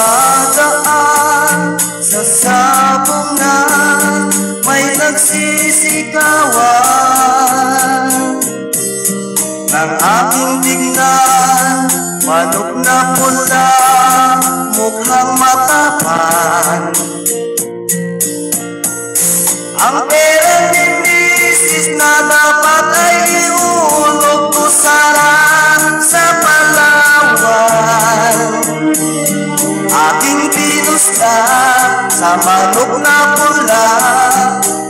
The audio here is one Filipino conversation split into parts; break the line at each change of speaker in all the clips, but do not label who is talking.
Napadaan sa sabungan, may nagsisigawan. Ang aking tignan, manok na pula, mukhang matapang. Ang pera ni misis na dapat ay iulog ko sana sa Palawan. Aking pinusta sa manok na pula,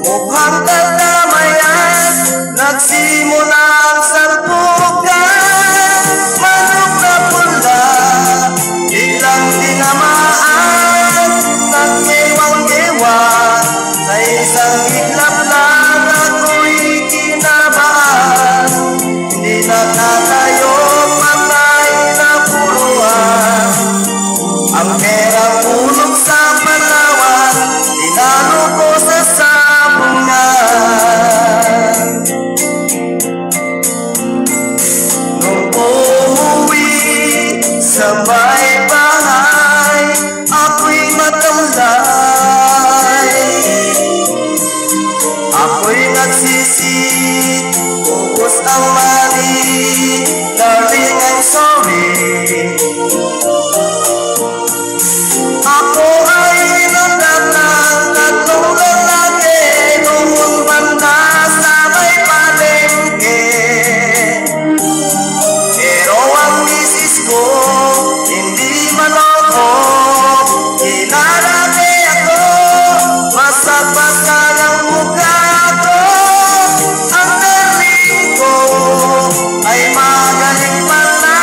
mukhang kalamayan, nagsimula ang salpukan. Manok na pula, biglang tinamaan ng gewang-gewa. Sa isang iglap lang ako'y kinabahan, hindi nakatayo, patay na puruan. Ang perang ulog sa Palawan, inalo ko sa sabungan. Nung umuwi sa may bahay, ako'y matamlay. Ako'y nagsisi, ubos ang mali, darling, I'm sorry. Ako ay nagdatang tatlong lalaki noong banda sa may palengke. Pero ang misis ko hindi maloko, kinalaki ako, basag-basag ang mukha ko. Ang darling ko ay magaling pala,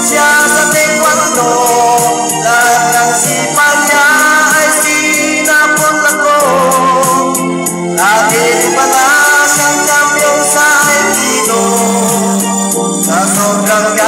siya sa taekwondo. Sipag niya ay sinapon ako. Laging pala siyang kampiyon sa Latino. Sa sobrang